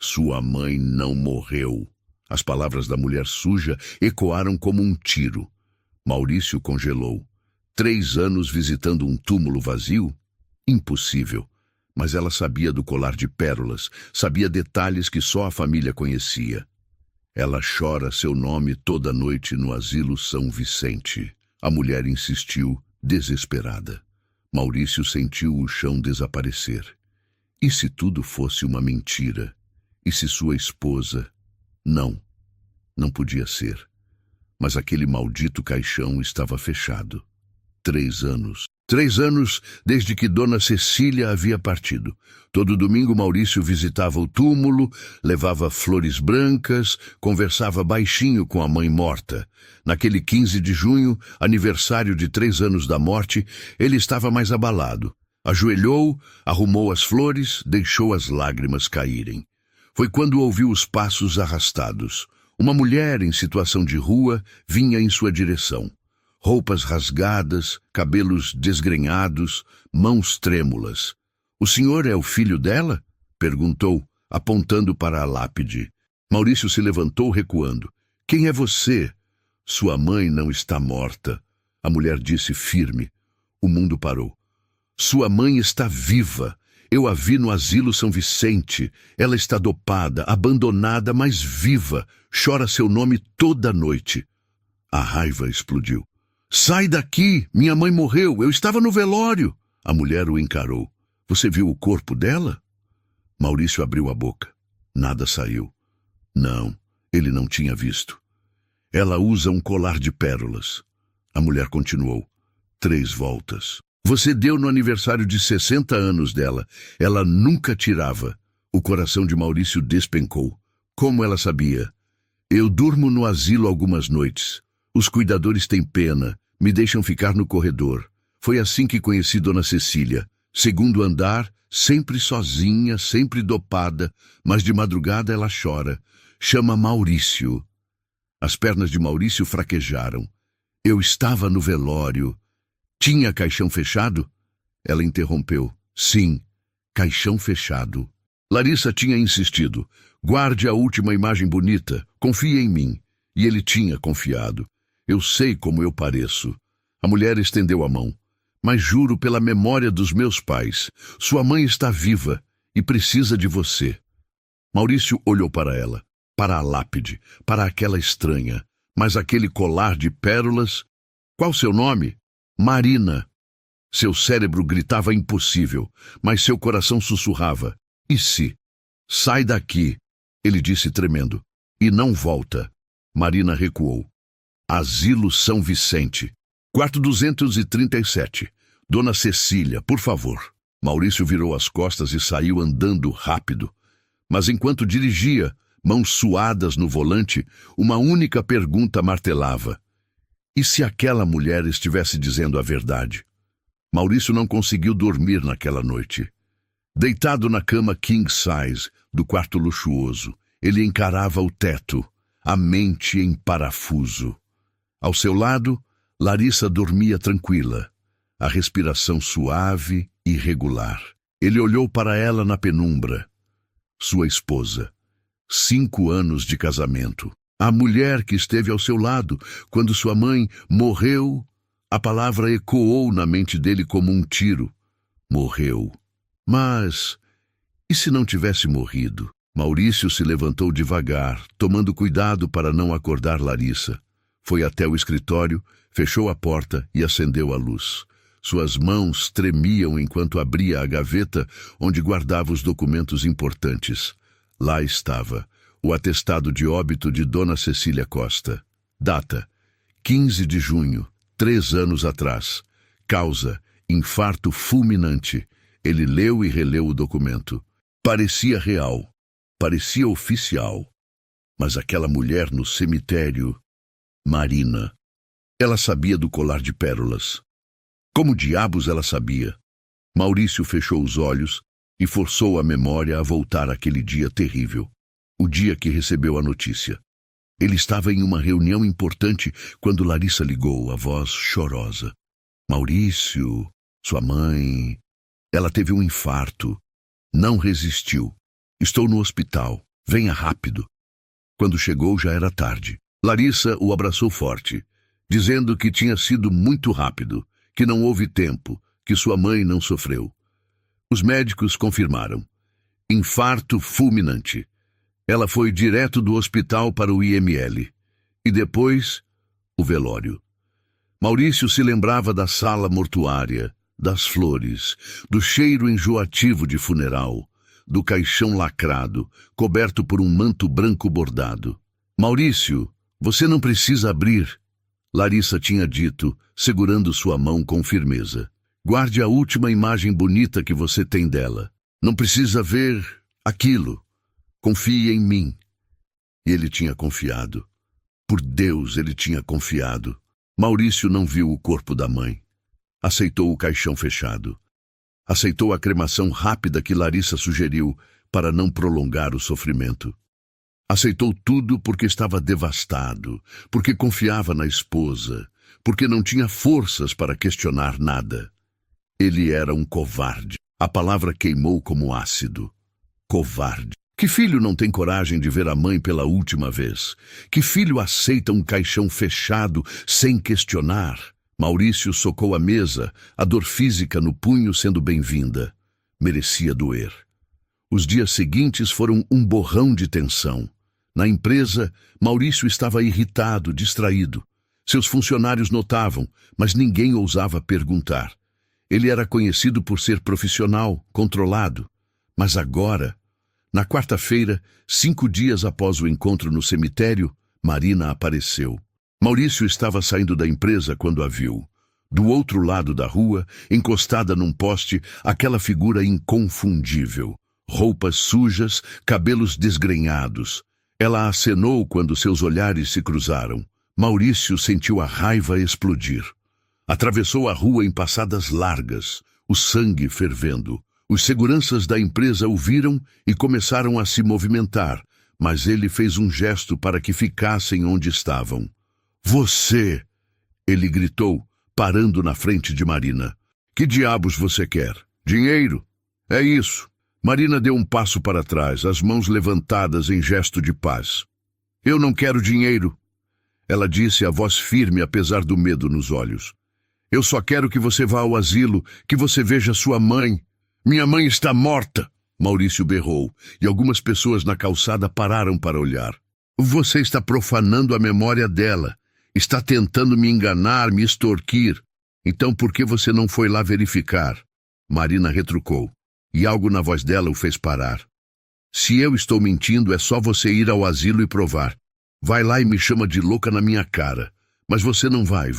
Sua mãe não morreu. As palavras da mulher suja ecoaram como um tiro. Maurício congelou. 3 anos visitando um túmulo vazio? Impossível. Mas ela sabia do colar de pérolas, sabia detalhes que só a família conhecia. Ela chora seu nome toda noite no asilo São Vicente. A mulher insistiu, desesperada. Maurício sentiu o chão desaparecer. E se tudo fosse uma mentira? E se sua esposa... Não podia ser. Mas aquele maldito caixão estava fechado. 3 anos. 3 anos desde que Dona Cecília havia partido. Todo domingo Maurício visitava o túmulo, levava flores brancas, conversava baixinho com a mãe morta. Naquele 15 de junho, aniversário de 3 anos da morte, ele estava mais abalado. Ajoelhou, arrumou as flores, deixou as lágrimas caírem. Foi quando ouviu os passos arrastados. Uma mulher em situação de rua vinha em sua direção. Roupas rasgadas, cabelos desgrenhados, mãos trêmulas. "O senhor é o filho dela?" perguntou, apontando para a lápide. Maurício se levantou recuando. "Quem é você?" "Sua mãe não está morta," a mulher disse firme. O mundo parou. "Sua mãe está viva. Eu a vi no asilo São Vicente. Ela está dopada, abandonada, mas viva. Chora seu nome toda noite." A raiva explodiu. "Sai daqui! Minha mãe morreu! Eu estava no velório!" A mulher o encarou. "Você viu o corpo dela?" Maurício abriu a boca. Nada saiu. Não, ele não tinha visto. "Ela usa um colar de pérolas." A mulher continuou. 3 voltas. "Você deu no aniversário de 60 anos dela. Ela nunca tirava." O coração de Maurício despencou. Como ela sabia? "Eu durmo no asilo algumas noites. Os cuidadores têm pena, me deixam ficar no corredor. Foi assim que conheci Dona Cecília. 2º andar, sempre sozinha, sempre dopada, mas de madrugada ela chora. Chama Maurício." As pernas de Maurício fraquejaram. "Eu estava no velório." "Tinha caixão fechado?" Ela interrompeu. "Sim, caixão fechado." Larissa tinha insistido. "Guarde a última imagem bonita, confie em mim." E ele tinha confiado. "Eu sei como eu pareço." A mulher estendeu a mão. "Mas juro pela memória dos meus pais, sua mãe está viva e precisa de você." Maurício olhou para ela, para a lápide, para aquela estranha. Mas aquele colar de pérolas... "Qual seu nome?" "Marina." Seu cérebro gritava impossível, mas seu coração sussurrava. "E se?" "Sai daqui," ele disse tremendo. "E não volta." Marina recuou. Asilo São Vicente. Quarto 237. "Dona Cecília, por favor." Maurício virou as costas e saiu andando rápido. Mas enquanto dirigia, mãos suadas no volante, uma única pergunta martelava. E se aquela mulher estivesse dizendo a verdade? Maurício não conseguiu dormir naquela noite. Deitado na cama king size do quarto luxuoso, ele encarava o teto, a mente em parafuso. Ao seu lado, Larissa dormia tranquila, a respiração suave e regular. Ele olhou para ela na penumbra. Sua esposa. 5 anos de casamento. A mulher que esteve ao seu lado quando sua mãe morreu. A palavra ecoou na mente dele como um tiro. Morreu. Mas, e se não tivesse morrido? Maurício se levantou devagar, tomando cuidado para não acordar Larissa. Foi até o escritório, fechou a porta e acendeu a luz. Suas mãos tremiam enquanto abria a gaveta onde guardava os documentos importantes. Lá estava, o atestado de óbito de Dona Cecília Costa. Data: 15 de junho, 3 anos atrás. Causa: infarto fulminante. Ele leu e releu o documento. Parecia real, parecia oficial. Mas aquela mulher no cemitério... Marina. Ela sabia do colar de pérolas. Como diabos ela sabia? Maurício fechou os olhos e forçou a memória a voltar àquele dia terrível. O dia que recebeu a notícia. Ele estava em uma reunião importante quando Larissa ligou, a voz chorosa. "Maurício, sua mãe... Ela teve um infarto. Não resistiu. Estou no hospital. Venha rápido. Quando chegou, já era tarde. Larissa o abraçou forte, dizendo que tinha sido muito rápido, que não houve tempo, que sua mãe não sofreu. Os médicos confirmaram. Infarto fulminante. Ela foi direto do hospital para o IML. E depois, o velório. Maurício se lembrava da sala mortuária, das flores, do cheiro enjoativo de funeral, do caixão lacrado, coberto por um manto branco bordado. Maurício, você não precisa abrir, Larissa tinha dito, segurando sua mão com firmeza. Guarde a última imagem bonita que você tem dela. Não precisa ver aquilo. Confie em mim. E ele tinha confiado. Por Deus, ele tinha confiado. Maurício não viu o corpo da mãe. Aceitou o caixão fechado. Aceitou a cremação rápida que Larissa sugeriu para não prolongar o sofrimento. Aceitou tudo porque estava devastado, porque confiava na esposa, porque não tinha forças para questionar nada. Ele era um covarde. A palavra queimou como ácido. Covarde. Que filho não tem coragem de ver a mãe pela última vez? Que filho aceita um caixão fechado sem questionar? Maurício socou a mesa, a dor física no punho sendo bem-vinda. Merecia doer. Os dias seguintes foram um borrão de tensão. Na empresa, Maurício estava irritado, distraído. Seus funcionários notavam, mas ninguém ousava perguntar. Ele era conhecido por ser profissional, controlado. Mas agora, na quarta-feira, 5 dias após o encontro no cemitério, Marina apareceu. Maurício estava saindo da empresa quando a viu. Do outro lado da rua, encostada num poste, aquela figura inconfundível. Roupas sujas, cabelos desgrenhados. Ela acenou quando seus olhares se cruzaram. Maurício sentiu a raiva explodir. Atravessou a rua em passadas largas, o sangue fervendo. Os seguranças da empresa o viram e começaram a se movimentar, mas ele fez um gesto para que ficassem onde estavam. Você! Ele gritou, parando na frente de Marina. Que diabos você quer? Dinheiro? É isso. Marina deu um passo para trás, as mãos levantadas em gesto de paz. Eu não quero dinheiro. Ela disse, a voz firme apesar do medo nos olhos. Eu só quero que você vá ao asilo, que você veja sua mãe. Minha mãe está morta! Maurício berrou, e algumas pessoas na calçada pararam para olhar. Você está profanando a memória dela. Está tentando me enganar, me extorquir. Então por que você não foi lá verificar? Marina retrucou, e algo na voz dela o fez parar. Se eu estou mentindo, é só você ir ao asilo e provar. Vai lá e me chama de louca na minha cara. Mas você não vai,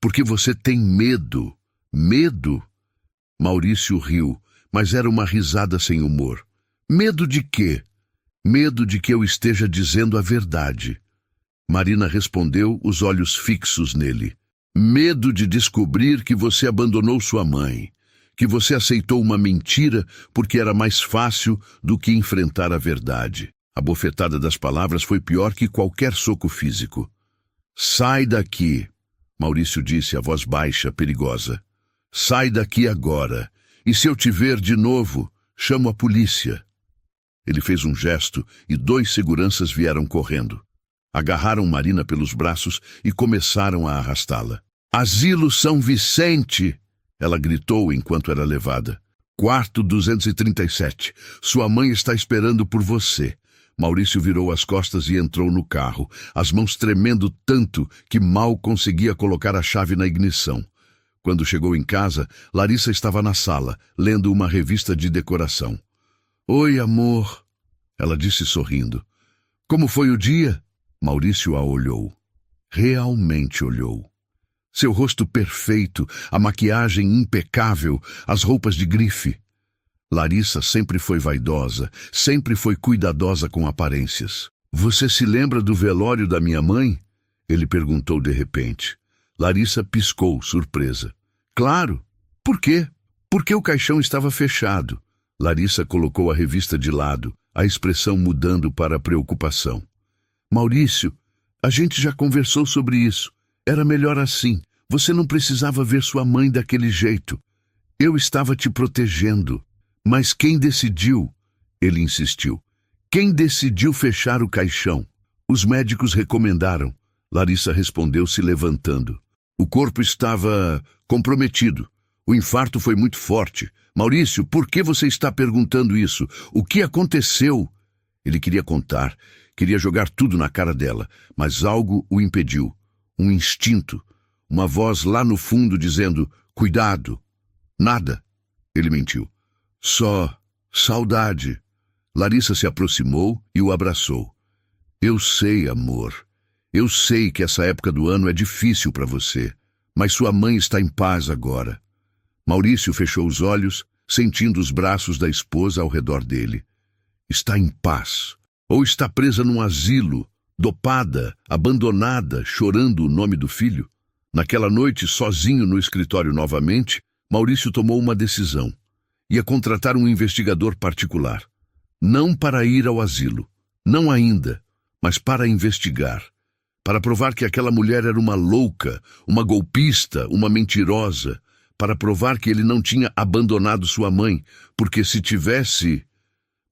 porque você tem medo. Medo? Maurício riu, mas era uma risada sem humor. Medo de quê? Medo de que eu esteja dizendo a verdade. Marina respondeu, os olhos fixos nele. Medo de descobrir que você abandonou sua mãe, que você aceitou uma mentira porque era mais fácil do que enfrentar a verdade. A bofetada das palavras foi pior que qualquer soco físico. Sai daqui, Maurício disse, a voz baixa, perigosa. Sai daqui agora, e se eu te ver de novo, chamo a polícia. Ele fez um gesto e 2 seguranças vieram correndo. Agarraram Marina pelos braços e começaram a arrastá-la. Asilo São Vicente! Ela gritou enquanto era levada. Quarto 237. Sua mãe está esperando por você. Maurício virou as costas e entrou no carro, as mãos tremendo tanto que mal conseguia colocar a chave na ignição. Quando chegou em casa, Larissa estava na sala, lendo uma revista de decoração. Oi, amor, ela disse sorrindo. Como foi o dia? Maurício a olhou. Realmente olhou. Seu rosto perfeito, a maquiagem impecável, as roupas de grife. Larissa sempre foi vaidosa, sempre foi cuidadosa com aparências. Você se lembra do velório da minha mãe? Ele perguntou de repente. Larissa piscou, surpresa. Claro. Por quê? Porque o caixão estava fechado. Larissa colocou a revista de lado, a expressão mudando para preocupação. Maurício, a gente já conversou sobre isso. Era melhor assim. Você não precisava ver sua mãe daquele jeito. Eu estava te protegendo. Mas quem decidiu? Ele insistiu. Quem decidiu fechar o caixão? Os médicos recomendaram. Larissa respondeu se levantando. O corpo estava comprometido. O infarto foi muito forte. Maurício, por que você está perguntando isso? O que aconteceu? Ele queria contar, queria jogar tudo na cara dela, mas algo o impediu. Um instinto, uma voz lá no fundo dizendo, cuidado. Nada. Ele mentiu. Só saudade. Larissa se aproximou e o abraçou. Eu sei, amor. Eu sei que essa época do ano é difícil para você, mas sua mãe está em paz agora. Maurício fechou os olhos, sentindo os braços da esposa ao redor dele. Está em paz. Ou está presa num asilo, dopada, abandonada, chorando o nome do filho? Naquela noite, sozinho no escritório novamente, Maurício tomou uma decisão. Ia contratar um investigador particular. Não para ir ao asilo, não ainda, mas para investigar. Para provar que aquela mulher era uma louca, uma golpista, uma mentirosa. Para provar que ele não tinha abandonado sua mãe, porque se tivesse...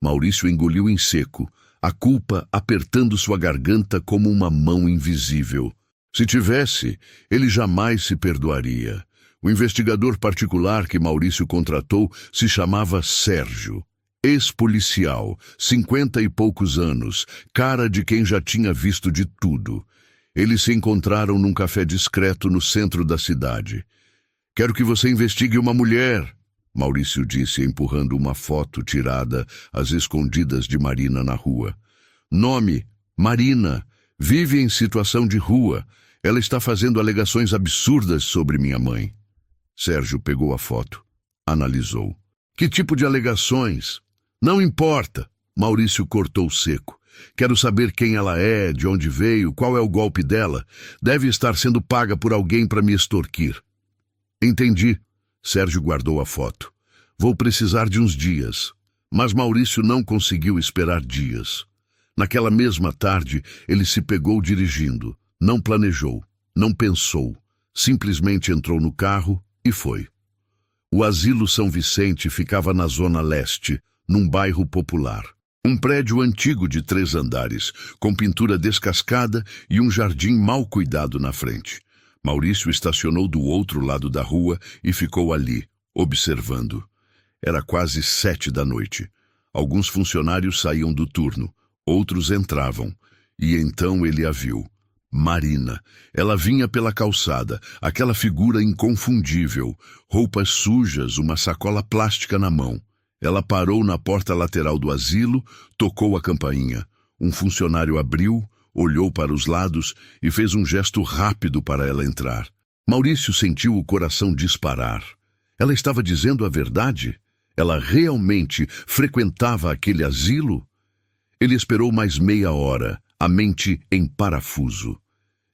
Maurício engoliu em seco, a culpa apertando sua garganta como uma mão invisível. Se tivesse, ele jamais se perdoaria. O investigador particular que Maurício contratou se chamava Sérgio. Ex-policial, 50 e poucos anos, cara de quem já tinha visto de tudo. Eles se encontraram num café discreto no centro da cidade. Quero que você investigue uma mulher, Maurício disse, empurrando uma foto tirada às escondidas de Marina na rua. Nome, Marina. Vive em situação de rua. Ela está fazendo alegações absurdas sobre minha mãe. Sérgio pegou a foto. Analisou. Que tipo de alegações? Não importa. Maurício cortou seco. Quero saber quem ela é, de onde veio, qual é o golpe dela. Deve estar sendo paga por alguém para me extorquir. Entendi. Sérgio guardou a foto. Vou precisar de uns dias. Mas Maurício não conseguiu esperar dias. Naquela mesma tarde, ele se pegou dirigindo. Não planejou, não pensou. Simplesmente entrou no carro e foi. O Asilo São Vicente ficava na Zona Leste, num bairro popular. Um prédio antigo de 3 andares, com pintura descascada e um jardim mal cuidado na frente. Maurício estacionou do outro lado da rua e ficou ali, observando. Era quase 7 da noite. Alguns funcionários saíam do turno, outros entravam. E então ele a viu. Marina. Ela vinha pela calçada, aquela figura inconfundível, roupas sujas, uma sacola plástica na mão. Ela parou na porta lateral do asilo, tocou a campainha. Um funcionário abriu, olhou para os lados e fez um gesto rápido para ela entrar. Maurício sentiu o coração disparar. Ela estava dizendo a verdade? Ela realmente frequentava aquele asilo? Ele esperou mais meia hora, a mente em parafuso.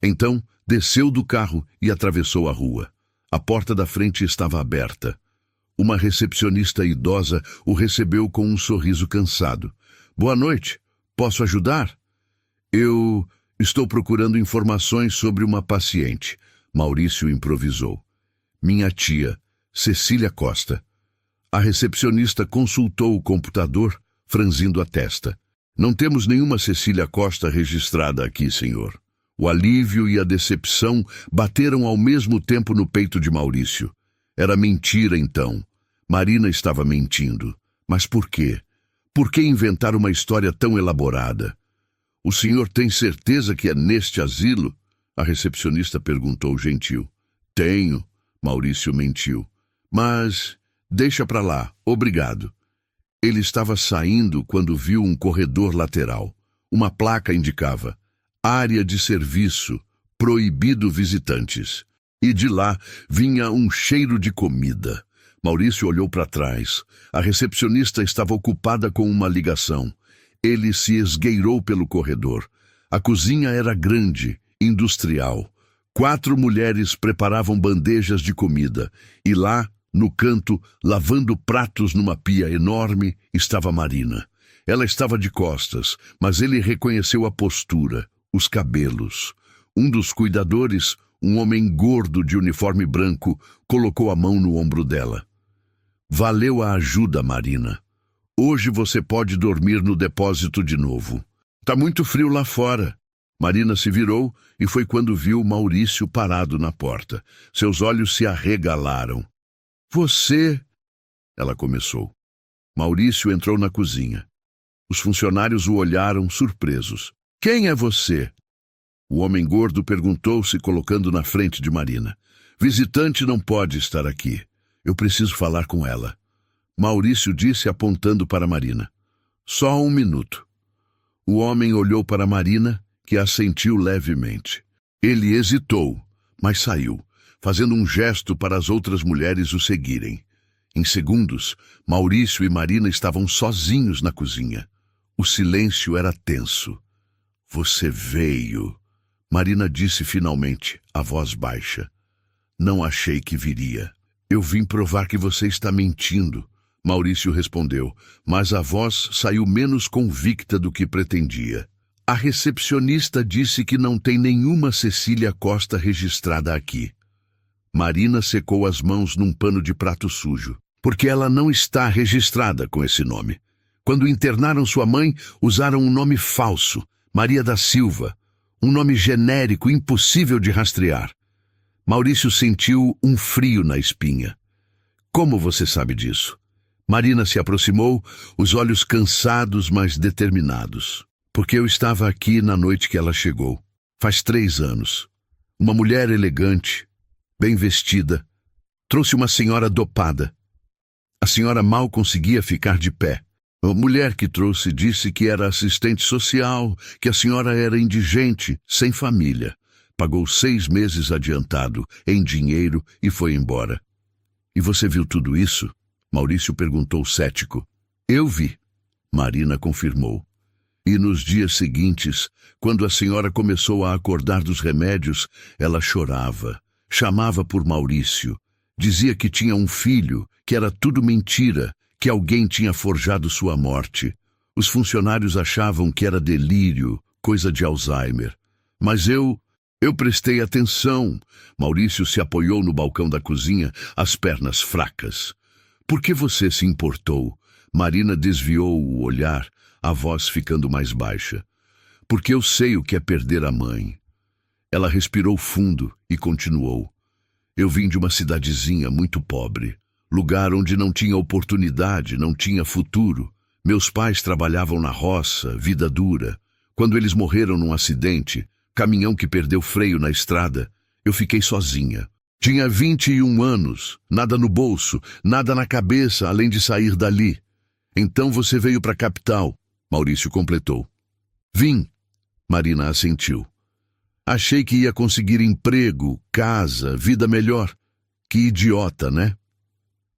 Então, desceu do carro e atravessou a rua. A porta da frente estava aberta. Uma recepcionista idosa o recebeu com um sorriso cansado. Boa noite. Posso ajudar? Eu estou procurando informações sobre uma paciente. Maurício improvisou. Minha tia, Cecília Costa. A recepcionista consultou o computador, franzindo a testa. Não temos nenhuma Cecília Costa registrada aqui, senhor. O alívio e a decepção bateram ao mesmo tempo no peito de Maurício. Era mentira, então. Marina estava mentindo. Mas por quê? Por que inventar uma história tão elaborada? O senhor tem certeza que é neste asilo? A recepcionista perguntou gentil. Tenho, Maurício mentiu. Mas deixa pra lá, obrigado. Ele estava saindo quando viu um corredor lateral. Uma placa indicava: área de serviço, proibido visitantes. E de lá vinha um cheiro de comida. Maurício olhou para trás. A recepcionista estava ocupada com uma ligação. Ele se esgueirou pelo corredor. A cozinha era grande, industrial. 4 mulheres preparavam bandejas de comida. E lá, no canto, lavando pratos numa pia enorme, estava Marina. Ela estava de costas, mas ele reconheceu a postura, os cabelos. Um dos cuidadores, um homem gordo de uniforme branco, colocou a mão no ombro dela. Valeu a ajuda, Marina. Hoje você pode dormir no depósito de novo. Tá muito frio lá fora. Marina se virou e foi quando viu Maurício parado na porta. Seus olhos se arregalaram. Você... Ela começou. Maurício entrou na cozinha. Os funcionários o olharam surpresos. Quem é você? O homem gordo perguntou, se colocando na frente de Marina. Visitante não pode estar aqui. Eu preciso falar com ela. Maurício disse, apontando para Marina. Só um minuto. O homem olhou para Marina, que assentiu levemente. Ele hesitou, mas saiu, fazendo um gesto para as outras mulheres o seguirem. Em segundos, Maurício e Marina estavam sozinhos na cozinha. O silêncio era tenso. Você veio, Marina disse finalmente, a voz baixa. Não achei que viria. Eu vim provar que você está mentindo, Maurício respondeu, mas a voz saiu menos convicta do que pretendia. A recepcionista disse que não tem nenhuma Cecília Costa registrada aqui. Marina secou as mãos num pano de prato sujo, porque ela não está registrada com esse nome. Quando internaram sua mãe, usaram um nome falso, Maria da Silva, um nome genérico impossível de rastrear. Maurício sentiu um frio na espinha. Como você sabe disso? Marina se aproximou, os olhos cansados, mas determinados. Porque eu estava aqui na noite que ela chegou. Faz 3 anos. Uma mulher elegante, bem vestida, trouxe uma senhora dopada. A senhora mal conseguia ficar de pé. A mulher que trouxe disse que era assistente social, que a senhora era indigente, sem família. Pagou 6 meses adiantado, em dinheiro, e foi embora. E você viu tudo isso? Maurício perguntou cético. Eu vi, Marina confirmou. E nos dias seguintes, quando a senhora começou a acordar dos remédios, ela chorava, chamava por Maurício, dizia que tinha um filho, que era tudo mentira, que alguém tinha forjado sua morte. Os funcionários achavam que era delírio, coisa de Alzheimer. Mas eu prestei atenção. Maurício se apoiou no balcão da cozinha, as pernas fracas. Por que você se importou? Marina desviou o olhar, a voz ficando mais baixa. Porque eu sei o que é perder a mãe. Ela respirou fundo e continuou. Eu vim de uma cidadezinha muito pobre, lugar onde não tinha oportunidade, não tinha futuro. Meus pais trabalhavam na roça, vida dura. Quando eles morreram num acidente, caminhão que perdeu freio na estrada, eu fiquei sozinha. Tinha 21 anos, nada no bolso, nada na cabeça, além de sair dali. Então você veio para a capital, Maurício completou. Vim, Marina assentiu. Achei que ia conseguir emprego, casa, vida melhor. Que idiota, né?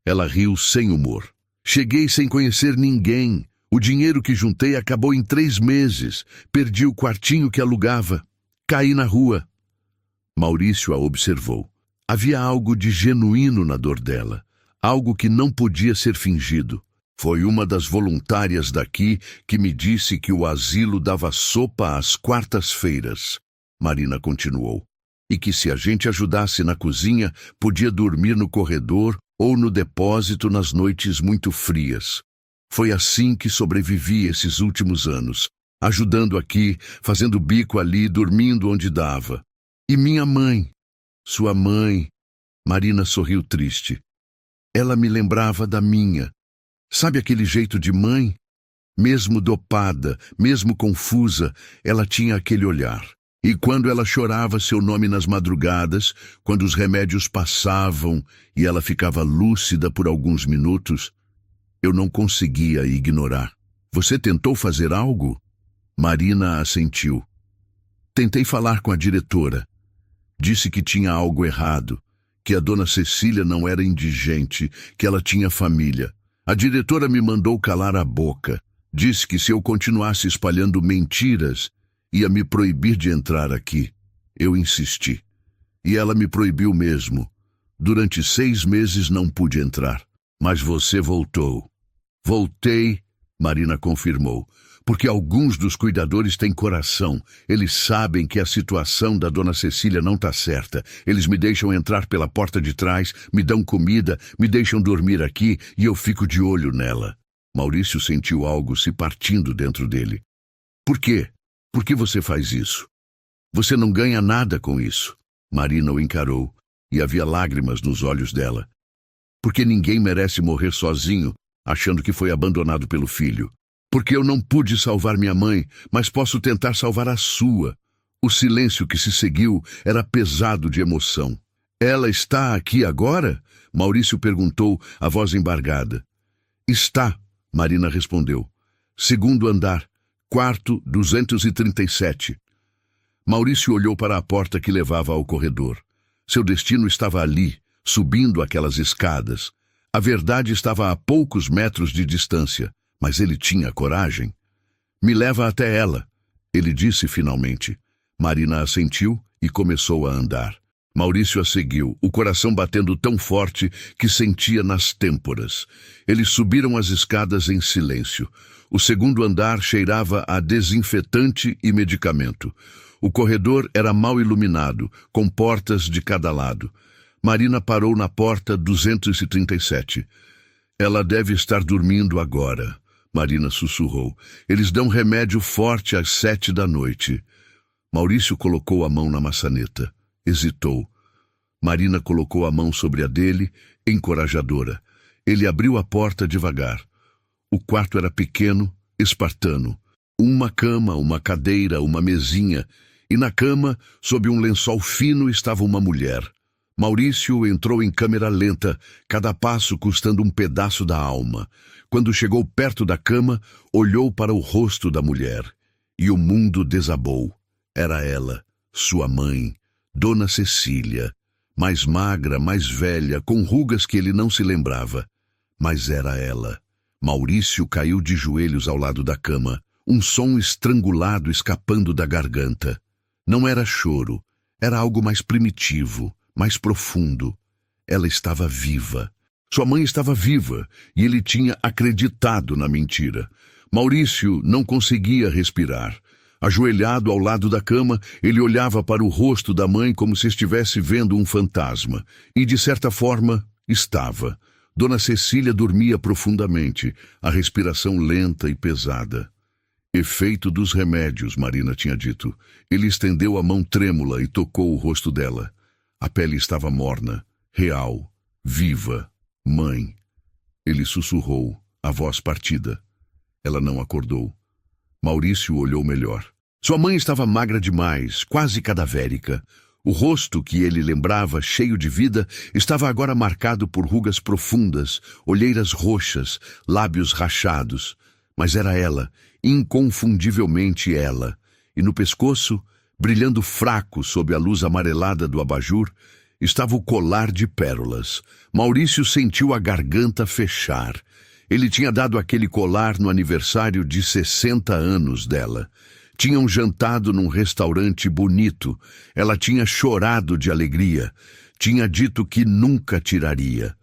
Ela riu sem humor. Cheguei sem conhecer ninguém. O dinheiro que juntei acabou em 3 meses. Perdi o quartinho que alugava. Caí na rua. Maurício a observou. Havia algo de genuíno na dor dela, algo que não podia ser fingido. Foi uma das voluntárias daqui que me disse que o asilo dava sopa às quartas-feiras. Marina continuou. E que se a gente ajudasse na cozinha, podia dormir no corredor ou no depósito nas noites muito frias. Foi assim que sobrevivi esses últimos anos, ajudando aqui, fazendo bico ali, dormindo onde dava. E minha mãe? Sua mãe, Marina sorriu triste. Ela me lembrava da minha. Sabe aquele jeito de mãe? Mesmo dopada, mesmo confusa, ela tinha aquele olhar. E quando ela chorava seu nome nas madrugadas, quando os remédios passavam e ela ficava lúcida por alguns minutos, eu não conseguia ignorar. Você tentou fazer algo? Marina assentiu. Tentei falar com a diretora. Disse que tinha algo errado, que a dona Cecília não era indigente, que ela tinha família. A diretora me mandou calar a boca. Disse que se eu continuasse espalhando mentiras, ia me proibir de entrar aqui. Eu insisti. E ela me proibiu mesmo. Durante 6 meses não pude entrar. Mas você voltou. Voltei, Marina confirmou. Porque alguns dos cuidadores têm coração. Eles sabem que a situação da dona Cecília não está certa. Eles me deixam entrar pela porta de trás, me dão comida, me deixam dormir aqui e eu fico de olho nela. Maurício sentiu algo se partindo dentro dele. Por quê? Por que você faz isso? Você não ganha nada com isso. Marina o encarou, e havia lágrimas nos olhos dela. Porque ninguém merece morrer sozinho, achando que foi abandonado pelo filho. Porque eu não pude salvar minha mãe, mas posso tentar salvar a sua. O silêncio que se seguiu era pesado de emoção. Ela está aqui agora? Maurício perguntou, a voz embargada. Está, Marina respondeu. Segundo andar, quarto 237. Maurício olhou para a porta que levava ao corredor. Seu destino estava ali, subindo aquelas escadas. A verdade estava a poucos metros de distância, mas ele tinha coragem. Me leva até ela, ele disse finalmente. Marina assentiu e começou a andar. Maurício a seguiu, o coração batendo tão forte que sentia nas têmporas. Eles subiram as escadas em silêncio. O segundo andar cheirava a desinfetante e medicamento. O corredor era mal iluminado, com portas de cada lado. Marina parou na porta 237. Ela deve estar dormindo agora, Marina sussurrou. Eles dão remédio forte às 7 da noite. Maurício colocou a mão na maçaneta. Hesitou. Marina colocou a mão sobre a dele, encorajadora. Ele abriu a porta devagar. O quarto era pequeno, espartano. Uma cama, uma cadeira, uma mesinha. E na cama, sob um lençol fino, estava uma mulher. Maurício entrou em câmera lenta, cada passo custando um pedaço da alma. Quando chegou perto da cama, olhou para o rosto da mulher. E o mundo desabou. Era ela, sua mãe, Dona Cecília, mais magra, mais velha, com rugas que ele não se lembrava. Mas era ela. Maurício caiu de joelhos ao lado da cama, um som estrangulado escapando da garganta. Não era choro, era algo mais primitivo, mais profundo. Ela estava viva. Sua mãe estava viva, e ele tinha acreditado na mentira. Maurício não conseguia respirar. Ajoelhado ao lado da cama, ele olhava para o rosto da mãe como se estivesse vendo um fantasma. E, de certa forma, estava. Dona Cecília dormia profundamente, a respiração lenta e pesada. Efeito dos remédios, Marina tinha dito. Ele estendeu a mão trêmula e tocou o rosto dela. A pele estava morna, real, viva. Mãe. Ele sussurrou, a voz partida. Ela não acordou. Maurício olhou melhor. Sua mãe estava magra demais, quase cadavérica. O rosto que ele lembrava, cheio de vida, estava agora marcado por rugas profundas, olheiras roxas, lábios rachados. Mas era ela, inconfundivelmente ela. E no pescoço, brilhando fraco sob a luz amarelada do abajur, estava o colar de pérolas. Maurício sentiu a garganta fechar. Ele tinha dado aquele colar no aniversário de 60 anos dela. Tinham jantado num restaurante bonito. Ela tinha chorado de alegria. Tinha dito que nunca tiraria.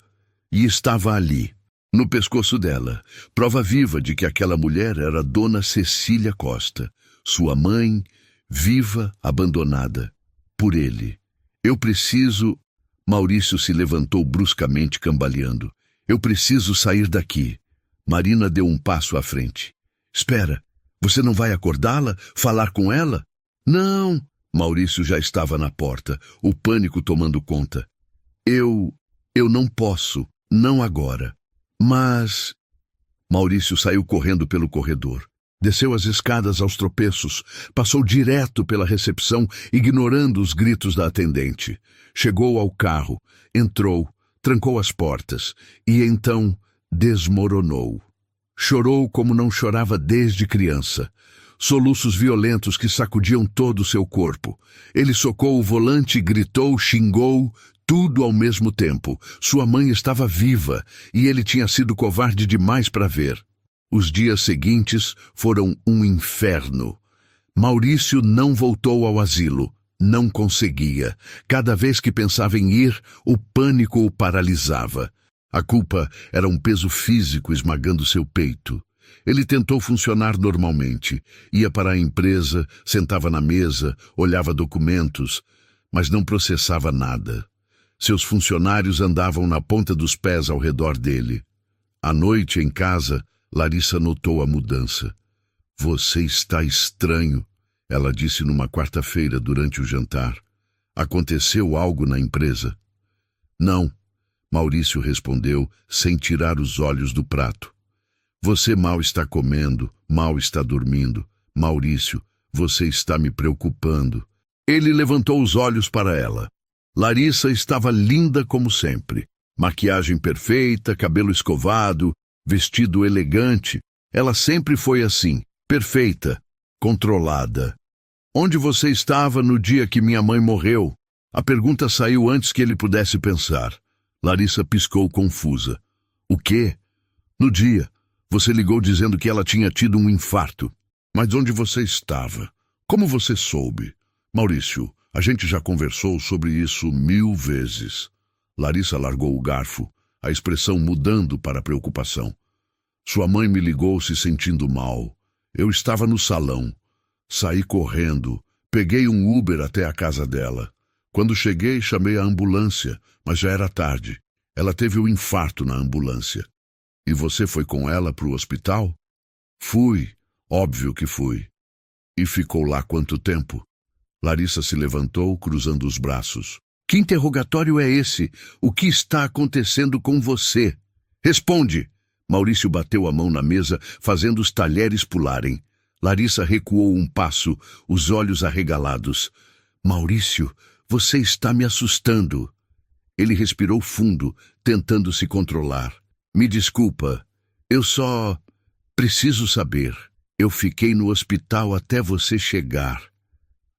E estava ali, no pescoço dela, prova viva de que aquela mulher era Dona Cecília Costa, sua mãe, viva, abandonada, por ele. Eu preciso... Maurício se levantou bruscamente, cambaleando. Eu preciso sair daqui. Marina deu um passo à frente. Espera, você não vai acordá-la? Falar com ela? Não. Maurício já estava na porta, o pânico tomando conta. Eu não posso, não agora. Mas... Maurício saiu correndo pelo corredor. Desceu as escadas aos tropeços, passou direto pela recepção, ignorando os gritos da atendente. Chegou ao carro, entrou, trancou as portas e então desmoronou. Chorou como não chorava desde criança. Soluços violentos que sacudiam todo o seu corpo. Ele socou o volante, gritou, xingou, tudo ao mesmo tempo. Sua mãe estava viva e ele tinha sido covarde demais para ver. Os dias seguintes foram um inferno. Maurício não voltou ao asilo. Não conseguia. Cada vez que pensava em ir, o pânico o paralisava. A culpa era um peso físico esmagando seu peito. Ele tentou funcionar normalmente. Ia para a empresa, sentava na mesa, olhava documentos, mas não processava nada. Seus funcionários andavam na ponta dos pés ao redor dele. À noite, em casa, Larissa notou a mudança. Você está estranho, ela disse numa quarta-feira durante o jantar. Aconteceu algo na empresa? Não, Maurício respondeu, sem tirar os olhos do prato. Você mal está comendo, mal está dormindo. Maurício, você está me preocupando. Ele levantou os olhos para ela. Larissa estava linda como sempre. Maquiagem perfeita, cabelo escovado, vestido elegante. Ela sempre foi assim, perfeita, controlada. Onde você estava no dia que minha mãe morreu? A pergunta saiu antes que ele pudesse pensar. Larissa piscou confusa. O quê? No dia. Você ligou dizendo que ela tinha tido um infarto. Mas onde você estava? Como você soube? Maurício, a gente já conversou sobre isso 1000 vezes. Larissa largou o garfo, a expressão mudando para preocupação. Sua mãe me ligou se sentindo mal. Eu estava no salão. Saí correndo, peguei um Uber até a casa dela. Quando cheguei, chamei a ambulância, mas já era tarde. Ela teve um infarto na ambulância. E você foi com ela para o hospital? Fui, óbvio que fui. E ficou lá quanto tempo? Larissa se levantou, cruzando os braços. Que interrogatório é esse? O que está acontecendo com você? Responde! Maurício bateu a mão na mesa, fazendo os talheres pularem. Larissa recuou um passo, os olhos arregalados. Maurício, você está me assustando. Ele respirou fundo, tentando se controlar. Me desculpa, eu só preciso saber. Eu fiquei no hospital até você chegar.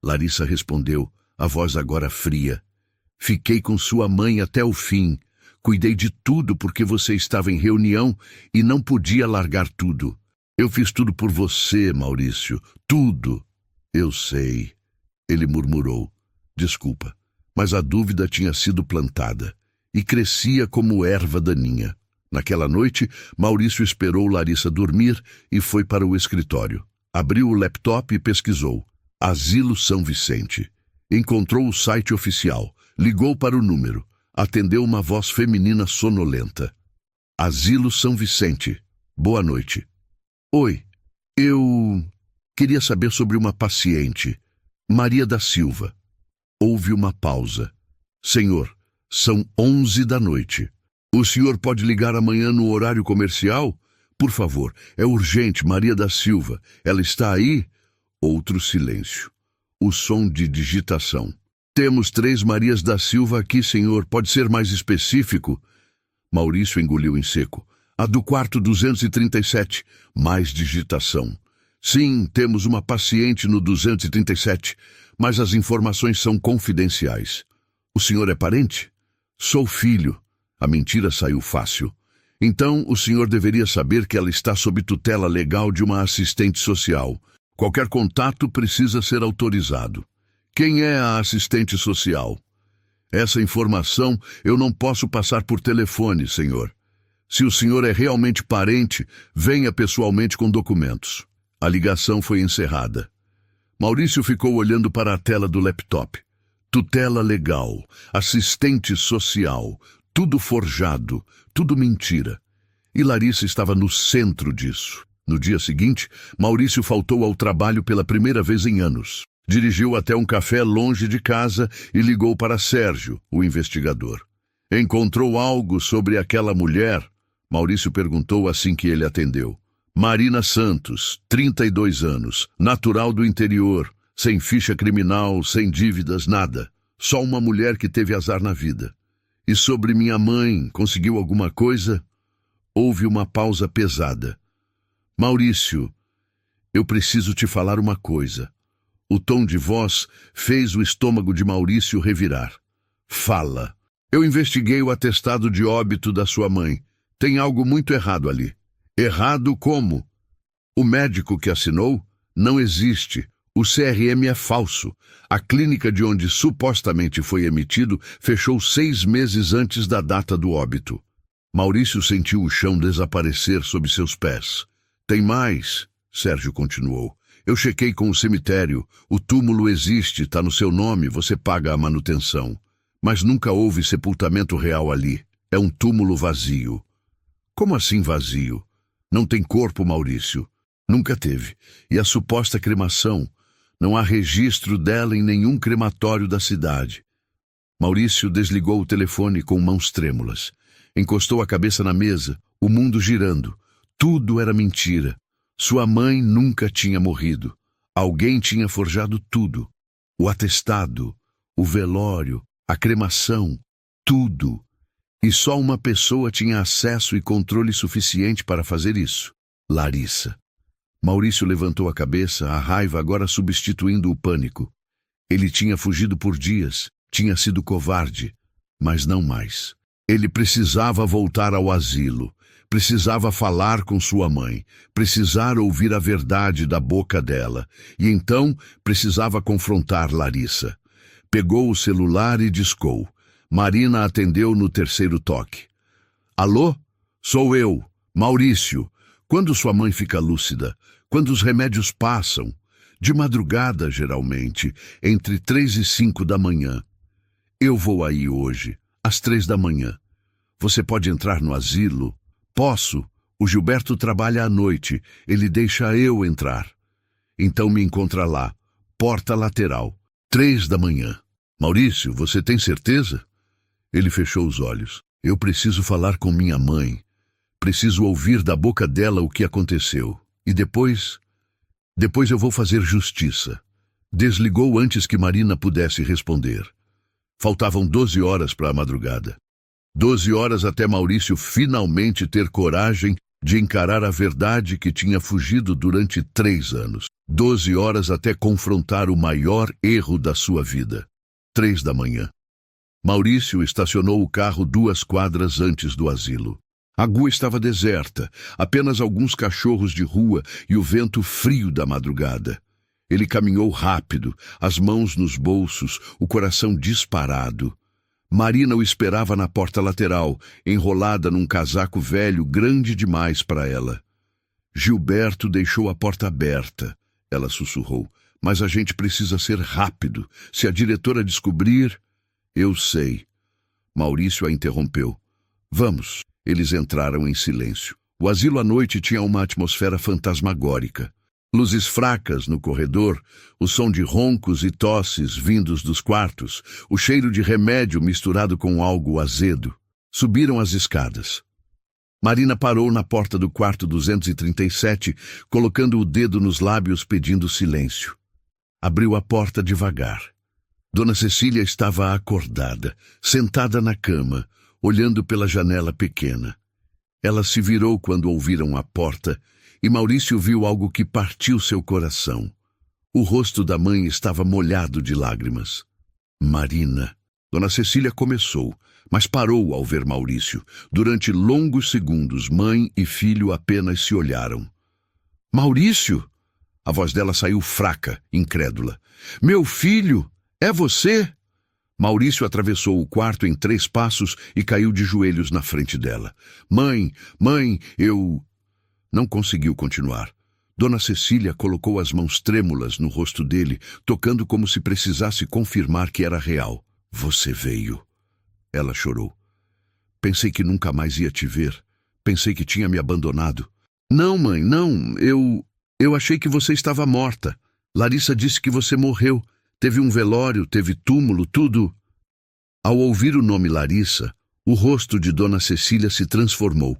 Larissa respondeu, a voz agora fria. Fiquei com sua mãe até o fim. Cuidei de tudo porque você estava em reunião e não podia largar tudo. Eu fiz tudo por você, Maurício. Tudo. Eu sei. Ele murmurou. Desculpa, mas a dúvida tinha sido plantada e crescia como erva daninha. Naquela noite, Maurício esperou Larissa dormir e foi para o escritório. Abriu o laptop e pesquisou. Asilo São Vicente. Encontrou o site oficial. Ligou para o número. Atendeu uma voz feminina sonolenta. Asilo São Vicente. Boa noite. Oi, eu queria saber sobre uma paciente. Maria da Silva. Houve uma pausa. Senhor, são 11 da noite. O senhor pode ligar amanhã no horário comercial? Por favor, é urgente, Maria da Silva. Ela está aí? Outro silêncio. O som de digitação. Temos 3 Marias da Silva aqui, senhor. Pode ser mais específico? Maurício engoliu em seco. A do quarto 237. Mais digitação. Sim, temos uma paciente no 237, mas as informações são confidenciais. O senhor é parente? Sou filho. A mentira saiu fácil. Então, o senhor deveria saber que ela está sob tutela legal de uma assistente social. Qualquer contato precisa ser autorizado. Quem é a assistente social? Essa informação eu não posso passar por telefone, senhor. Se o senhor é realmente parente, venha pessoalmente com documentos. A ligação foi encerrada. Maurício ficou olhando para a tela do laptop. Tutela legal, assistente social, tudo forjado, tudo mentira. E Larissa estava no centro disso. No dia seguinte, Maurício faltou ao trabalho pela primeira vez em anos. Dirigiu até um café longe de casa e ligou para Sérgio, o investigador. Encontrou algo sobre aquela mulher? Maurício perguntou assim que ele atendeu. Marina Santos, 32 anos, natural do interior, sem ficha criminal, sem dívidas, nada. Só uma mulher que teve azar na vida. E sobre minha mãe, conseguiu alguma coisa? Houve uma pausa pesada. Maurício, eu preciso te falar uma coisa. O tom de voz fez o estômago de Maurício revirar. Fala. Eu investiguei o atestado de óbito da sua mãe. Tem algo muito errado ali. Errado como? O médico que assinou não existe. O CRM é falso. A clínica de onde supostamente foi emitido fechou 6 meses antes da data do óbito. Maurício sentiu o chão desaparecer sob seus pés. Tem mais, Sérgio continuou. Eu chequei com o cemitério. O túmulo existe, está no seu nome, você paga a manutenção. Mas nunca houve sepultamento real ali. É um túmulo vazio. Como assim vazio? Não tem corpo, Maurício. Nunca teve. E a suposta cremação? Não há registro dela em nenhum crematório da cidade. Maurício desligou o telefone com mãos trêmulas. Encostou a cabeça na mesa, o mundo girando. Tudo era mentira. Sua mãe nunca tinha morrido. Alguém tinha forjado tudo. O atestado, o velório, a cremação, tudo. E só uma pessoa tinha acesso e controle suficiente para fazer isso: Larissa. Maurício levantou a cabeça, a raiva agora substituindo o pânico. Ele tinha fugido por dias, tinha sido covarde, mas não mais. Ele precisava voltar ao asilo, precisava falar com sua mãe, precisar ouvir a verdade da boca dela, e então precisava confrontar Larissa. Pegou o celular e discou. Marina atendeu no terceiro toque. Alô? Sou eu, Maurício. Quando sua mãe fica lúcida? Quando os remédios passam? De madrugada, geralmente, entre 3 e 5 da manhã. Eu vou aí hoje, às 3 da manhã. Você pode entrar no asilo? Posso. O Gilberto trabalha à noite. Ele deixa eu entrar. Então me encontra lá. Porta lateral. 3 da manhã. Maurício, você tem certeza? Ele fechou os olhos. Eu preciso falar com minha mãe. Preciso ouvir da boca dela o que aconteceu. E depois eu vou fazer justiça. Desligou antes que Marina pudesse responder. Faltavam 12 horas para a madrugada. 12 horas até Maurício finalmente ter coragem de encarar a verdade que tinha fugido durante 3 anos. 12 horas até confrontar o maior erro da sua vida. 3 da manhã. Maurício estacionou o carro 2 quadras antes do asilo. A rua estava deserta, apenas alguns cachorros de rua e o vento frio da madrugada. Ele caminhou rápido, as mãos nos bolsos, o coração disparado. Marina o esperava na porta lateral, enrolada num casaco velho grande demais para ela. Gilberto deixou a porta aberta, ela sussurrou. Mas a gente precisa ser rápido. Se a diretora descobrir... Eu sei. Maurício a interrompeu. Vamos. Eles entraram em silêncio. O asilo à noite tinha uma atmosfera fantasmagórica. Luzes fracas no corredor, o som de roncos e tosses vindos dos quartos, o cheiro de remédio misturado com algo azedo. Subiram as escadas. Marina parou na porta do quarto 237, colocando o dedo nos lábios pedindo silêncio. Abriu a porta devagar. Dona Cecília estava acordada, sentada na cama, olhando pela janela pequena. Ela se virou quando ouviram a porta e Maurício viu algo que partiu seu coração. O rosto da mãe estava molhado de lágrimas. Marina. Dona Cecília começou, mas parou ao ver Maurício. Durante longos segundos, mãe e filho apenas se olharam. Maurício! A voz dela saiu fraca, incrédula. Meu filho! É você? Maurício atravessou o quarto em 3 passos e caiu de joelhos na frente dela. Mãe, eu... Não conseguiu continuar. Dona Cecília colocou as mãos trêmulas no rosto dele, tocando como se precisasse confirmar que era real. Você veio. Ela chorou. Pensei que nunca mais ia te ver. Pensei que tinha me abandonado. Não, mãe, não. Eu achei que você estava morta. Larissa disse que você morreu. Teve um velório, teve túmulo, tudo. Ao ouvir o nome Larissa, o rosto de Dona Cecília se transformou.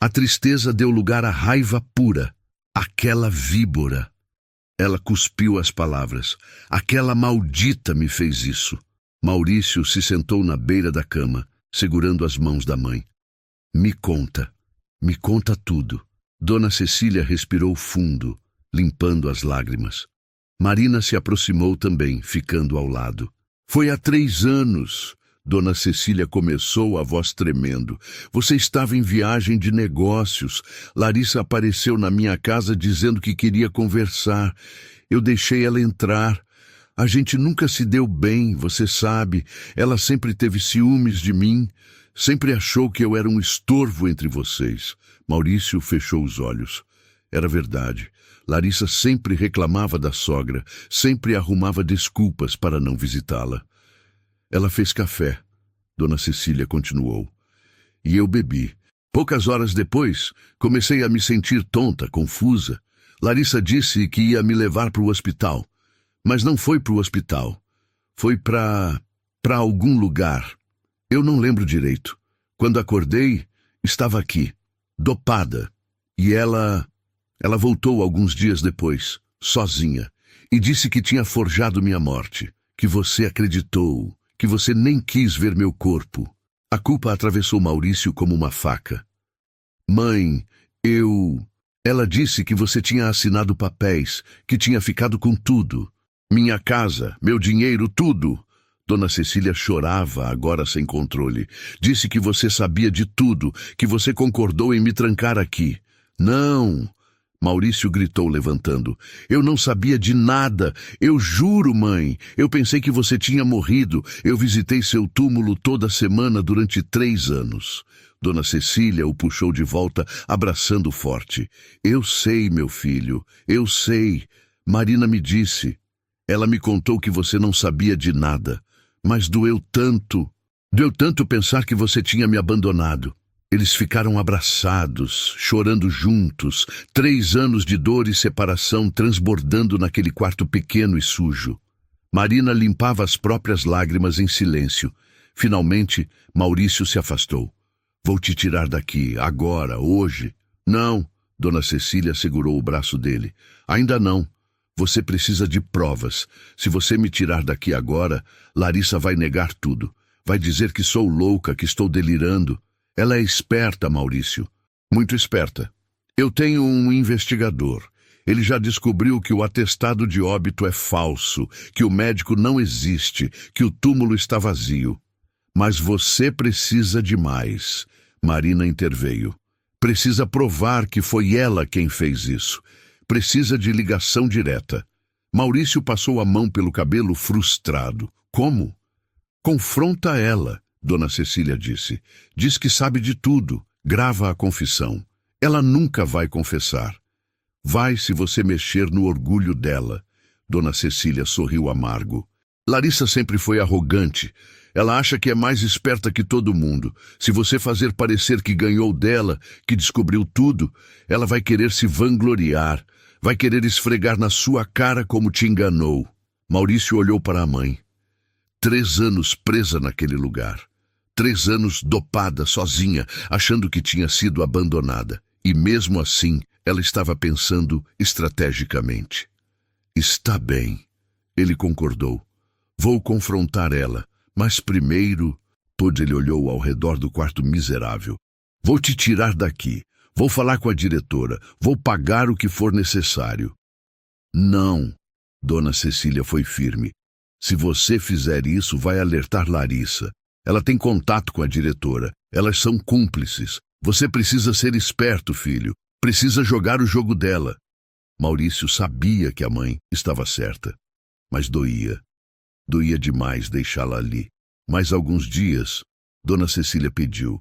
A tristeza deu lugar à raiva pura. Aquela víbora. Ela cuspiu as palavras. Aquela maldita me fez isso. Maurício se sentou na beira da cama, segurando as mãos da mãe. Me conta tudo. Dona Cecília respirou fundo, limpando as lágrimas. Marina se aproximou também, ficando ao lado. Foi há 3 anos. Dona Cecília começou, a voz tremendo. Você estava em viagem de negócios. Larissa apareceu na minha casa dizendo que queria conversar. Eu deixei ela entrar. A gente nunca se deu bem, você sabe. Ela sempre teve ciúmes de mim. Sempre achou que eu era um estorvo entre vocês. Maurício fechou os olhos. Era verdade. Larissa sempre reclamava da sogra, sempre arrumava desculpas para não visitá-la. Ela fez café. Dona Cecília continuou. E eu bebi. Poucas horas depois, comecei a me sentir tonta, confusa. Larissa disse que ia me levar para o hospital. Mas não foi para o hospital. Foi para algum lugar. Eu não lembro direito. Quando acordei, estava aqui, dopada. E ela voltou alguns dias depois, sozinha, e disse que tinha forjado minha morte, que você acreditou, que você nem quis ver meu corpo. A culpa atravessou Maurício como uma faca. Mãe, Ela disse que você tinha assinado papéis, que tinha ficado com tudo. Minha casa, meu dinheiro, tudo. Dona Cecília chorava, agora sem controle. Disse que você sabia de tudo, que você concordou em me trancar aqui. Não! Maurício gritou, levantando. Eu não sabia de nada. Eu juro, mãe. Eu pensei que você tinha morrido. Eu visitei seu túmulo toda semana durante 3 anos. Dona Cecília o puxou de volta, abraçando forte. Eu sei, meu filho. Eu sei. Marina me disse. Ela me contou que você não sabia de nada. Mas doeu tanto pensar que você tinha me abandonado. Eles ficaram abraçados, chorando juntos, 3 anos de dor e separação transbordando naquele quarto pequeno e sujo. Marina limpava as próprias lágrimas em silêncio. Finalmente, Maurício se afastou. Vou te tirar daqui, agora, hoje. Não, Dona Cecília segurou o braço dele. Ainda não. Você precisa de provas. Se você me tirar daqui agora, Larissa vai negar tudo. Vai dizer que sou louca, que estou delirando. Ela é esperta, Maurício. Muito esperta. Eu tenho um investigador. Ele já descobriu que o atestado de óbito é falso, que o médico não existe, que o túmulo está vazio. Mas você precisa de mais. Marina interveio. Precisa provar que foi ela quem fez isso. Precisa de ligação direta. Maurício passou a mão pelo cabelo frustrado. Como? Confronta ela, Dona Cecília disse. Diz que sabe de tudo. Grava a confissão. Ela nunca vai confessar. Vai se você mexer no orgulho dela. Dona Cecília sorriu amargo. Larissa sempre foi arrogante. Ela acha que é mais esperta que todo mundo. Se você fazer parecer que ganhou dela, que descobriu tudo, ela vai querer se vangloriar. Vai querer esfregar na sua cara como te enganou. Maurício olhou para a mãe. 3 anos presa naquele lugar. 3 anos dopada, sozinha, achando que tinha sido abandonada. E mesmo assim, ela estava pensando estrategicamente. Está bem, ele concordou. Vou confrontar ela, mas primeiro... Ele olhou ao redor do quarto miserável. Vou te tirar daqui. Vou falar com a diretora. Vou pagar o que for necessário. Não, Dona Cecília foi firme. Se você fizer isso, vai alertar Larissa. Ela tem contato com a diretora. Elas são cúmplices. Você precisa ser esperto, filho. Precisa jogar o jogo dela. Maurício sabia que a mãe estava certa. Mas doía. Doía demais deixá-la ali. Mais alguns dias, Dona Cecília pediu.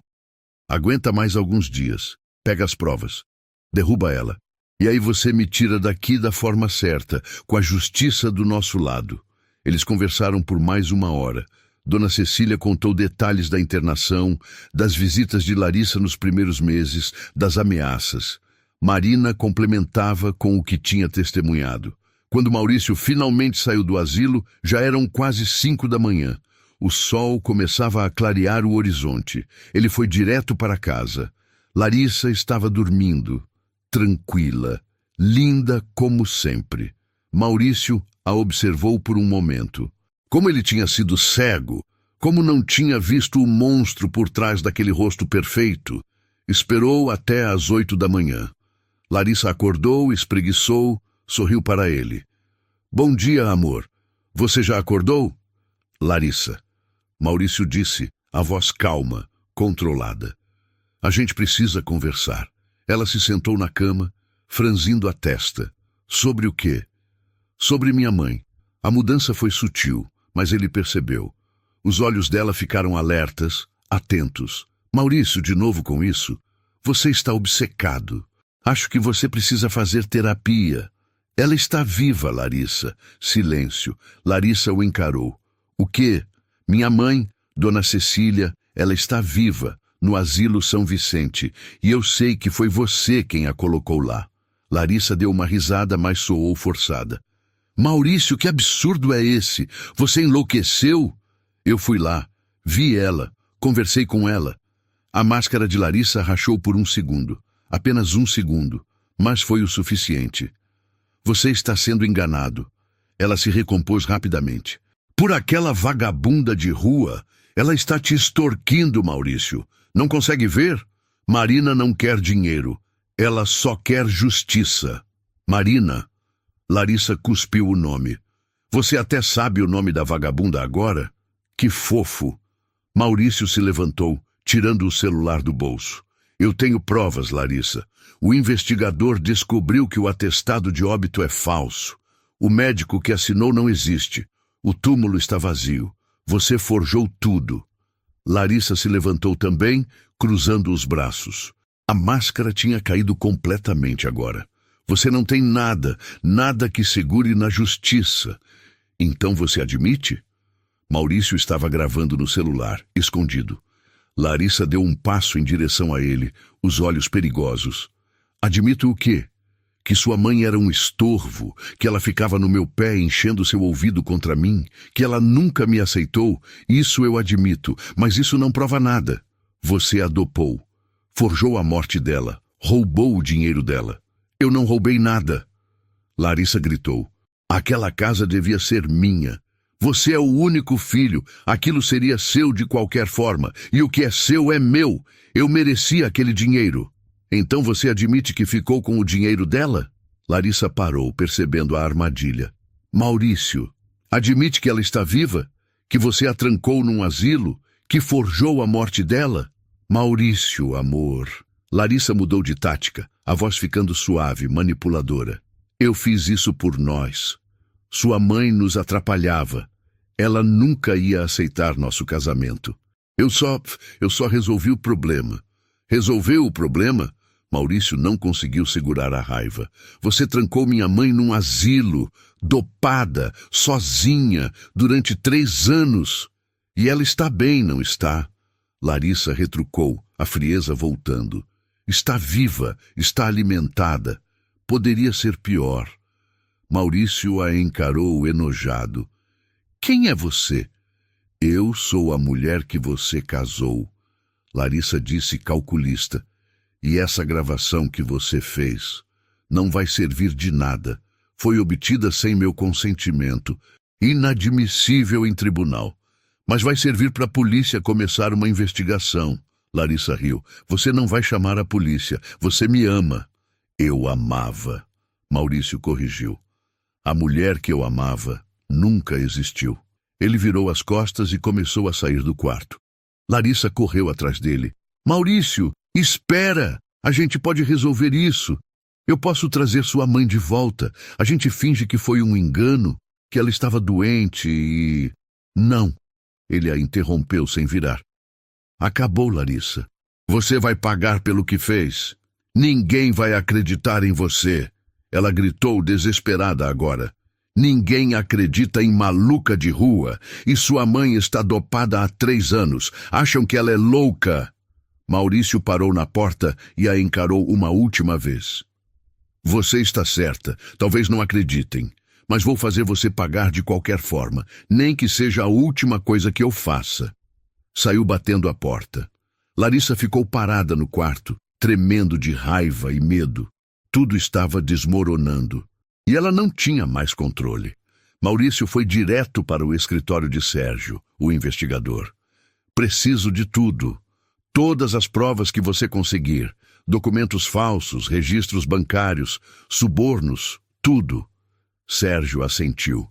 Aguenta mais alguns dias. Pega as provas. Derruba ela. E aí você me tira daqui da forma certa, com a justiça do nosso lado. Eles conversaram por mais 1 hora. Dona Cecília contou detalhes da internação, das visitas de Larissa nos primeiros meses, das ameaças. Marina complementava com o que tinha testemunhado. Quando Maurício finalmente saiu do asilo, já eram quase 5 da manhã. O sol começava a clarear o horizonte. Ele foi direto para casa. Larissa estava dormindo, tranquila, linda como sempre. Maurício a observou por um momento. Como ele tinha sido cego, como não tinha visto o monstro por trás daquele rosto perfeito, esperou até às 8 da manhã. Larissa acordou, espreguiçou, sorriu para ele. Bom dia, amor. Você já acordou? Larissa. Maurício disse, a voz calma, controlada. A gente precisa conversar. Ela se sentou na cama, franzindo a testa. Sobre o quê? Sobre minha mãe. A mudança foi sutil, mas ele percebeu. Os olhos dela ficaram alertas, atentos. Maurício, de novo com isso? Você está obcecado. Acho que você precisa fazer terapia. Ela está viva, Larissa. Silêncio. Larissa o encarou. O quê? Minha mãe, Dona Cecília, ela está viva. no asilo São Vicente, e eu sei que foi você quem a colocou lá. Larissa deu uma risada, mas soou forçada. Maurício, que absurdo é esse? Você enlouqueceu? Eu fui lá, vi ela, conversei com ela. A máscara de Larissa rachou por 1 segundo. Apenas 1 segundo, mas foi o suficiente. Você está sendo enganado. Ela se recompôs rapidamente. Por aquela vagabunda de rua, ela está te extorquindo, Maurício. Não consegue ver? Marina não quer dinheiro. Ela só quer justiça. Marina. Larissa cuspiu o nome. Você até sabe o nome da vagabunda agora? Que fofo. Maurício se levantou, tirando o celular do bolso. Eu tenho provas, Larissa. O investigador descobriu que o atestado de óbito é falso. O médico que assinou não existe. O túmulo está vazio. Você forjou tudo. Larissa se levantou também, cruzando os braços. A máscara tinha caído completamente agora. Você não tem nada, nada que segure na justiça. Então você admite? Maurício estava gravando no celular, escondido. Larissa deu um passo em direção a ele, os olhos perigosos. Admito o quê? Que sua mãe era um estorvo, que ela ficava no meu pé enchendo seu ouvido contra mim, que ela nunca me aceitou, isso eu admito, mas isso não prova nada. Você a dopou, forjou a morte dela, roubou o dinheiro dela. Eu não roubei nada. Larissa gritou. Aquela casa devia ser minha. Você é o único filho, aquilo seria seu de qualquer forma, e o que é seu é meu. Eu merecia aquele dinheiro. Então você admite que ficou com o dinheiro dela? Larissa parou, percebendo a armadilha. Maurício, admite que ela está viva? Que você a trancou num asilo? Que forjou a morte dela? Maurício, amor. Larissa mudou de tática, a voz ficando suave, manipuladora. Eu fiz isso por nós. Sua mãe nos atrapalhava. Ela nunca ia aceitar nosso casamento. Eu só resolvi o problema. Resolveu o problema? Maurício não conseguiu segurar a raiva. Você trancou minha mãe num asilo, dopada, sozinha, durante 3 anos. E ela está bem, não está? Larissa retrucou, a frieza voltando. Está viva, está alimentada. Poderia ser pior. Maurício a encarou enojado. Quem é você? Eu sou a mulher que você casou. Larissa disse calculista. E essa gravação que você fez não vai servir de nada. Foi obtida sem meu consentimento. Inadmissível em tribunal. Mas vai servir para a polícia começar uma investigação. Larissa riu. Você não vai chamar a polícia. Você me ama. Eu amava. Maurício corrigiu. A mulher que eu amava nunca existiu. Ele virou as costas e começou a sair do quarto. Larissa correu atrás dele. Maurício, espera! A gente pode resolver isso. Eu posso trazer sua mãe de volta. A gente finge que foi um engano, que ela estava doente e... Não. Ele a interrompeu sem virar. Acabou, Larissa. Você vai pagar pelo que fez. Ninguém vai acreditar em você. Ela gritou desesperada agora. Ninguém acredita em maluca de rua. E sua mãe está dopada há 3 anos. Acham que ela é louca. Maurício parou na porta e a encarou uma última vez. Você está certa. Talvez não acreditem. Mas vou fazer você pagar de qualquer forma. Nem que seja a última coisa que eu faça. Saiu batendo a porta. Larissa ficou parada no quarto, tremendo de raiva e medo. Tudo estava desmoronando. E ela não tinha mais controle. Maurício foi direto para o escritório de Sérgio, o investigador. Preciso de tudo. Todas as provas que você conseguir. Documentos falsos, registros bancários, subornos, tudo. Sérgio assentiu.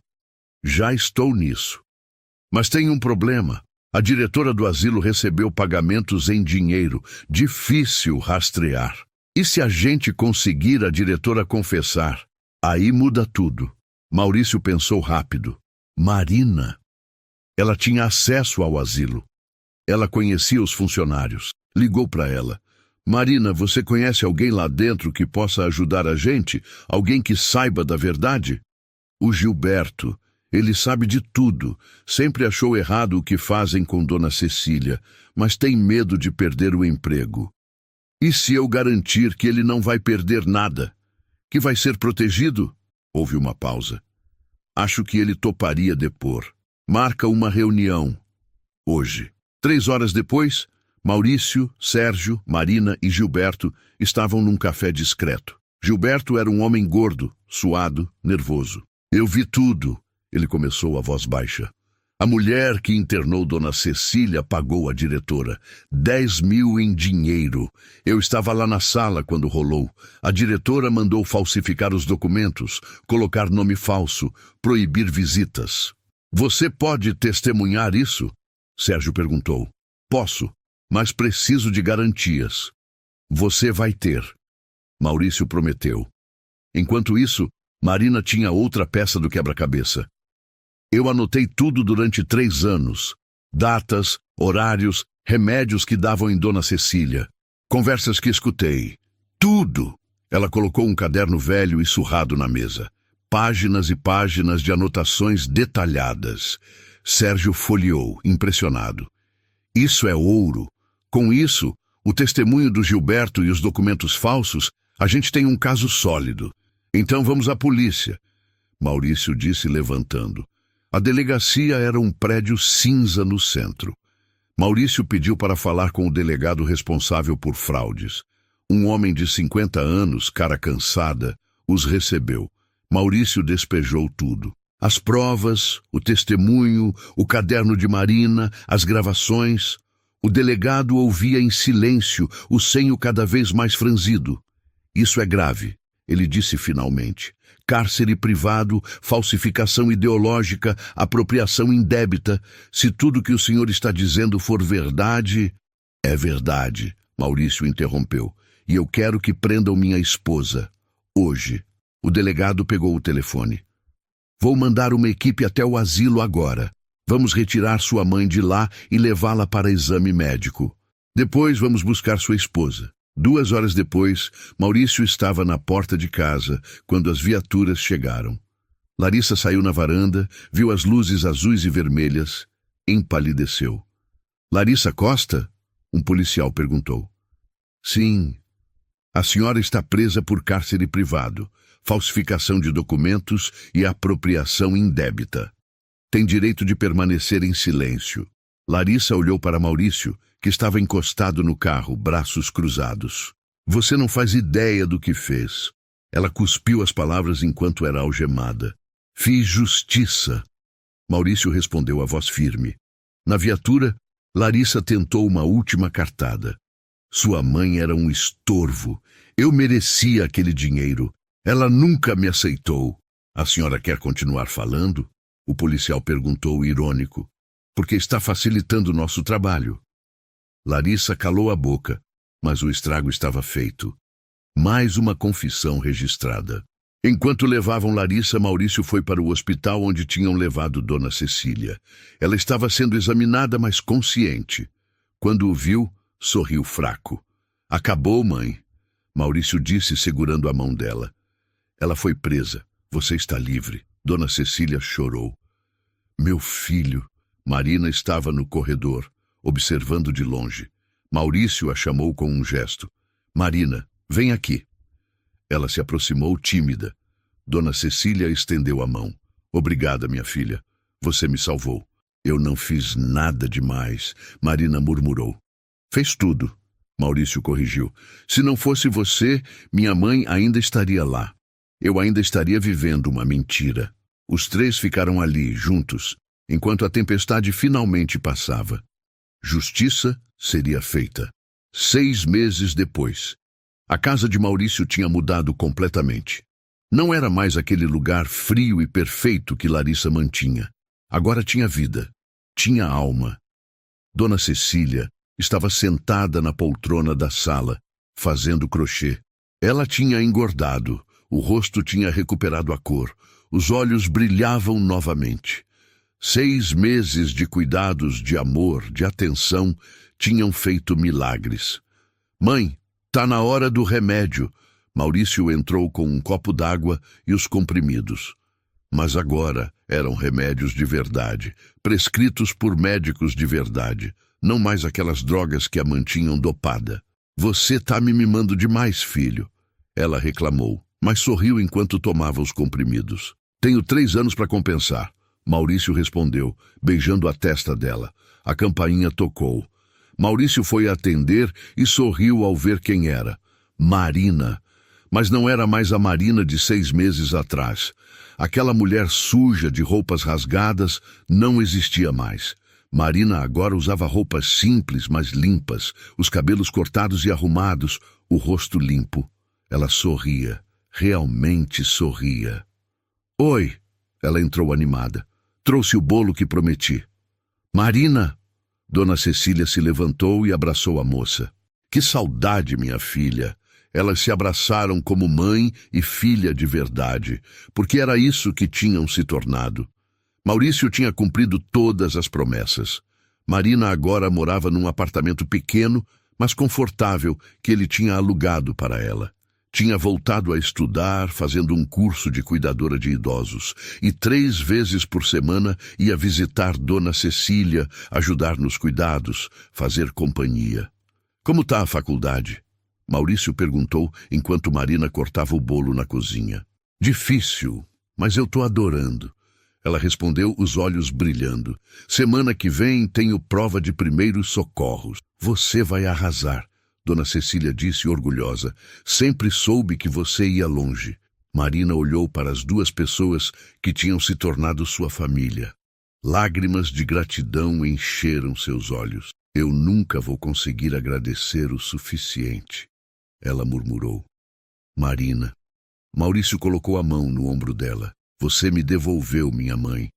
Já estou nisso. Mas tem um problema. A diretora do asilo recebeu pagamentos em dinheiro. Difícil rastrear. E se a gente conseguir a diretora confessar? Aí muda tudo. Maurício pensou rápido. Marina. Ela tinha acesso ao asilo. Ela conhecia os funcionários. Ligou para ela. Marina, você conhece alguém lá dentro que possa ajudar a gente? Alguém que saiba da verdade? O Gilberto. Ele sabe de tudo, sempre achou errado o que fazem com Dona Cecília, mas tem medo de perder o emprego. E se eu garantir que ele não vai perder nada? Que vai ser protegido? Houve uma pausa. Acho que ele toparia depor. Marca uma reunião. Hoje. 3 horas depois, Maurício, Sérgio, Marina e Gilberto estavam num café discreto. Gilberto era um homem gordo, suado, nervoso. Eu vi tudo, ele começou a voz baixa. A mulher que internou Dona Cecília pagou a diretora 10 mil em dinheiro. Eu estava lá na sala quando rolou. A diretora mandou falsificar os documentos, colocar nome falso, proibir visitas. Você pode testemunhar isso? Sérgio perguntou. Posso, mas preciso de garantias. Você vai ter. Maurício prometeu. Enquanto isso, Marina tinha outra peça do quebra-cabeça. Eu anotei tudo durante 3 anos. Datas, horários, remédios que davam em Dona Cecília. Conversas que escutei. Tudo! Ela colocou um caderno velho e surrado na mesa. Páginas e páginas de anotações detalhadas. Sérgio folheou, impressionado. Isso é ouro. Com isso, o testemunho do Gilberto e os documentos falsos, a gente tem um caso sólido. Então vamos à polícia. Maurício disse levantando. A delegacia era um prédio cinza no centro. Maurício pediu para falar com o delegado responsável por fraudes. Um homem de 50 anos, cara cansada, os recebeu. Maurício despejou tudo. As provas, o testemunho, o caderno de Marina, as gravações. O delegado ouvia em silêncio, o senho cada vez mais franzido. Isso é grave, ele disse finalmente. Cárcere privado, falsificação ideológica, apropriação indébita. Se tudo que o senhor está dizendo for verdade... É verdade, Maurício interrompeu. E eu quero que prendam minha esposa. Hoje. O delegado pegou o telefone. Vou mandar uma equipe até o asilo agora. Vamos retirar sua mãe de lá e levá-la para exame médico. Depois vamos buscar sua esposa. 2 horas depois, Maurício estava na porta de casa quando as viaturas chegaram. Larissa saiu na varanda, viu as luzes azuis e vermelhas, empalideceu. Larissa Costa? Um policial perguntou. Sim. A senhora está presa por cárcere privado, falsificação de documentos e apropriação indébita. Tem direito de permanecer em silêncio. Larissa olhou para Maurício, que estava encostado no carro, braços cruzados. Você não faz ideia do que fez. Ela cuspiu as palavras enquanto era algemada. Fiz justiça. Maurício respondeu a voz firme. Na viatura, Larissa tentou uma última cartada. Sua mãe era um estorvo. Eu merecia aquele dinheiro. Ela nunca me aceitou. A senhora quer continuar falando? O policial perguntou irônico. Porque está facilitando nosso trabalho. Larissa calou a boca, mas o estrago estava feito. Mais uma confissão registrada. Enquanto levavam Larissa, Maurício foi para o hospital onde tinham levado Dona Cecília. Ela estava sendo examinada, mas consciente. Quando o viu, sorriu fraco. Acabou, mãe. Maurício disse, segurando a mão dela. Ela foi presa. Você está livre. Dona Cecília chorou. Meu filho. Marina estava no corredor, observando de longe. Maurício a chamou com um gesto. Marina, vem aqui. Ela se aproximou tímida. Dona Cecília estendeu a mão. Obrigada, minha filha. Você me salvou. Eu não fiz nada demais, Marina murmurou. Fez tudo, Maurício corrigiu. Se não fosse você, minha mãe ainda estaria lá. Eu ainda estaria vivendo uma mentira. Os 3 ficaram ali, juntos, enquanto a tempestade finalmente passava. Justiça seria feita. 6 meses depois. A casa de Maurício tinha mudado completamente. Não era mais aquele lugar frio e perfeito que Larissa mantinha. Agora tinha vida, tinha alma. Dona Cecília estava sentada na poltrona da sala, fazendo crochê. Ela tinha engordado, o rosto tinha recuperado a cor, os olhos brilhavam novamente. 6 meses de cuidados, de amor, de atenção, tinham feito milagres. Mãe, tá na hora do remédio. Maurício entrou com um copo d'água e os comprimidos. Mas agora Eram remédios de verdade, prescritos por médicos de verdade, não mais aquelas drogas que a mantinham dopada. Você tá me mimando demais, filho, ela reclamou, mas sorriu enquanto tomava os comprimidos. Tenho 3 anos para compensar, Maurício respondeu, beijando a testa dela. A campainha tocou. Maurício foi atender e sorriu ao ver quem era. Marina. Mas não era mais a Marina de 6 meses atrás. Aquela mulher suja de roupas rasgadas não existia mais. Marina agora usava roupas simples, mas limpas, os cabelos cortados e arrumados, o rosto limpo. Ela sorria, realmente sorria. Oi, ela entrou animada. Trouxe o bolo que prometi. Marina! Dona Cecília se levantou e abraçou a moça. Que saudade, minha filha! Elas se abraçaram como mãe e filha de verdade, porque era isso que tinham se tornado. Maurício tinha cumprido todas as promessas. Marina agora morava num apartamento pequeno, mas confortável, que ele tinha alugado para ela. Tinha voltado a estudar, fazendo um curso de cuidadora de idosos, e 3 vezes por semana ia visitar Dona Cecília, ajudar nos cuidados, fazer companhia. Como está a faculdade? Maurício perguntou enquanto Marina cortava o bolo na cozinha. Difícil, mas eu estou adorando. Ela respondeu, os olhos brilhando. Semana que vem tenho prova de primeiros socorros. Você vai arrasar. Dona Cecília disse orgulhosa. Sempre soube que você ia longe. Marina olhou para as 2 pessoas que tinham se tornado sua família. Lágrimas de gratidão encheram seus olhos. Eu nunca vou conseguir agradecer o suficiente, ela murmurou. Marina. Maurício colocou a mão no ombro dela. Você me devolveu minha mãe.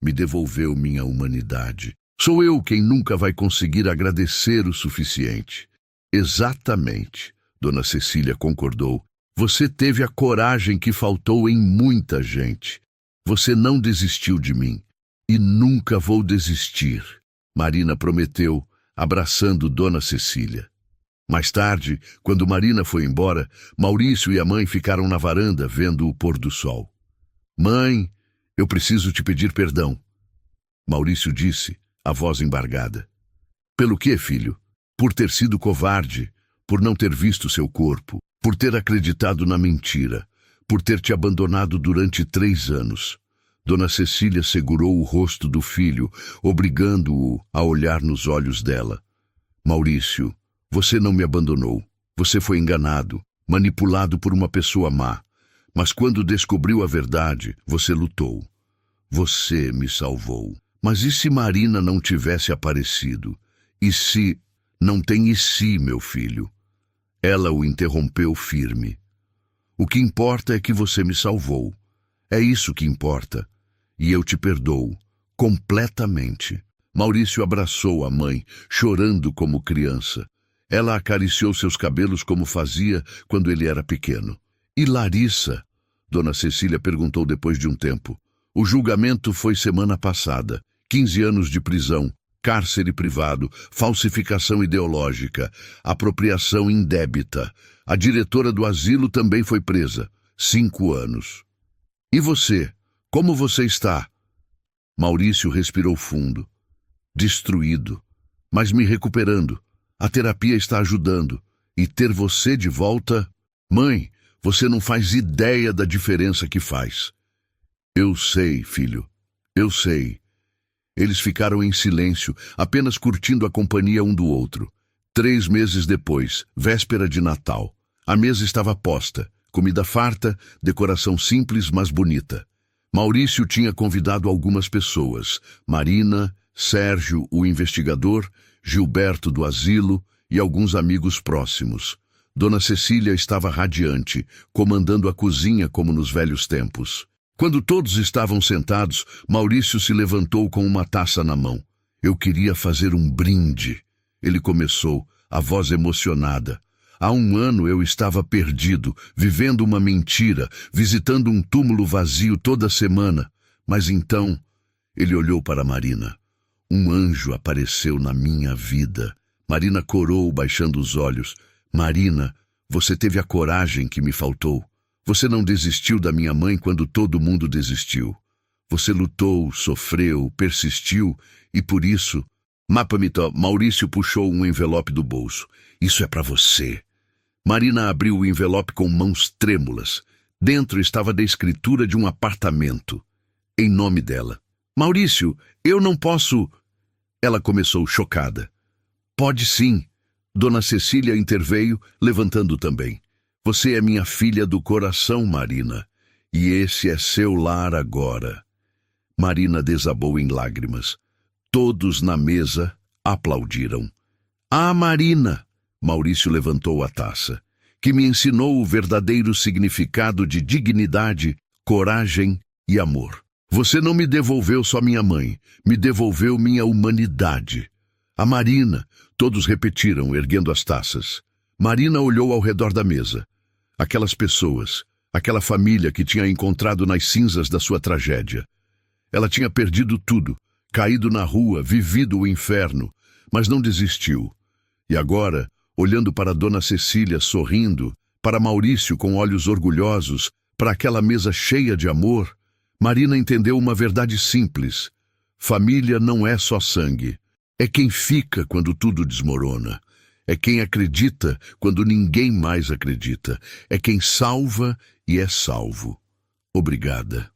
Me devolveu minha humanidade. Sou eu quem nunca vai conseguir agradecer o suficiente. Exatamente, Dona Cecília concordou. Você teve a coragem que faltou em muita gente. Você não desistiu de mim. E nunca vou desistir, Marina prometeu, abraçando Dona Cecília. Mais tarde, quando Marina foi embora, Maurício e a mãe ficaram na varanda vendo o pôr do sol. Mãe, eu preciso te pedir perdão, Maurício disse, a voz embargada. Pelo quê, filho? Por ter sido covarde, por não ter visto seu corpo, por ter acreditado na mentira, por ter te abandonado durante 3 anos. Dona Cecília segurou o rosto do filho, obrigando-o a olhar nos olhos dela. Maurício, você não me abandonou. Você foi enganado, manipulado por uma pessoa má. Mas quando descobriu a verdade, você lutou. Você me salvou. Mas e se Marina não tivesse aparecido? E se... Não tem e se, meu filho. Ela o interrompeu firme. O que importa é que você me salvou. É isso que importa. E eu te perdoo. Completamente. Maurício abraçou a mãe, chorando como criança. Ela acariciou seus cabelos como fazia quando ele era pequeno. E Larissa? Dona Cecília perguntou depois de um tempo. O julgamento foi semana passada. 15 anos de prisão. Cárcere privado, falsificação ideológica, apropriação indébita. A diretora do asilo também foi presa. 5 anos. E você? Como você está? Maurício respirou fundo. Destruído, mas me recuperando. A terapia está ajudando. E ter você de volta... Mãe, você não faz ideia da diferença que faz. Eu sei, filho. Eu sei. Eles ficaram em silêncio, apenas curtindo a companhia um do outro. 3 meses depois, véspera de Natal. A mesa estava posta, comida farta, decoração simples, mas bonita. Maurício tinha convidado algumas pessoas, Marina, Sérgio, o investigador, Gilberto do asilo e alguns amigos próximos. Dona Cecília estava radiante, comandando a cozinha como nos velhos tempos. Quando todos estavam sentados, Maurício se levantou com uma taça na mão. Eu queria fazer um brinde. Ele começou, a voz emocionada. Há 1 ano eu estava perdido, vivendo uma mentira, visitando um túmulo vazio toda semana. Mas então, ele olhou para Marina. Um anjo apareceu na minha vida. Marina corou, baixando os olhos. Marina, você teve a coragem que me faltou. Você não desistiu da minha mãe quando todo mundo desistiu. Você lutou, sofreu, persistiu e por isso... Mapamito, Maurício puxou um envelope do bolso. Isso é para você. Marina abriu o envelope com mãos trêmulas. Dentro estava a escritura de um apartamento. Em nome dela. Maurício, eu não posso... Ela começou chocada. Pode sim. Dona Cecília interveio, levantando também. Você é minha filha do coração, Marina. E esse é seu lar agora. Marina desabou em lágrimas. Todos na mesa aplaudiram. Ah, Marina! Maurício levantou a taça, que me ensinou o verdadeiro significado de dignidade, coragem e amor. Você não me devolveu só minha mãe, me devolveu minha humanidade. A Marina, todos repetiram, erguendo as taças. Marina olhou ao redor da mesa. Aquelas pessoas, aquela família que tinha encontrado nas cinzas da sua tragédia. Ela tinha perdido tudo, caído na rua, vivido o inferno, mas não desistiu. E agora, olhando para Dona Cecília sorrindo, para Maurício com olhos orgulhosos, para aquela mesa cheia de amor, Marina entendeu uma verdade simples. Família não é só sangue. É quem fica quando tudo desmorona. É quem acredita quando ninguém mais acredita. É quem salva e é salvo. Obrigada.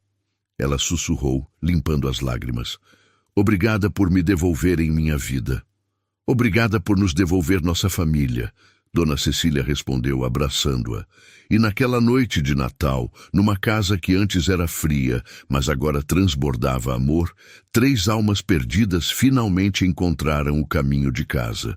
Ela sussurrou, limpando as lágrimas. Obrigada por me devolverem minha vida. Obrigada por nos devolver nossa família. Dona Cecília respondeu, abraçando-a. E naquela noite de Natal, numa casa que antes era fria, mas agora transbordava amor, 3 almas perdidas finalmente encontraram o caminho de casa.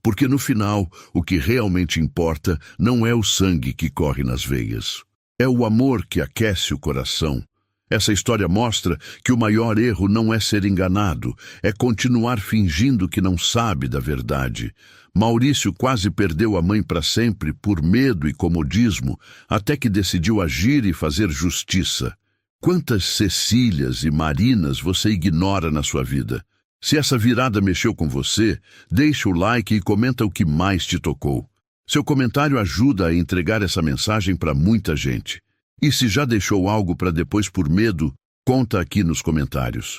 Porque no final, o que realmente importa não é o sangue que corre nas veias. É o amor que aquece o coração. Essa história mostra que o maior erro não é ser enganado, é continuar fingindo que não sabe da verdade. Maurício quase perdeu a mãe para sempre por medo e comodismo, até que decidiu agir e fazer justiça. Quantas Cecílias e Marinas você ignora na sua vida? Se essa virada mexeu com você, deixa o like e comenta o que mais te tocou. Seu comentário ajuda a entregar essa mensagem para muita gente. E se já deixou algo para depois por medo, conta aqui nos comentários.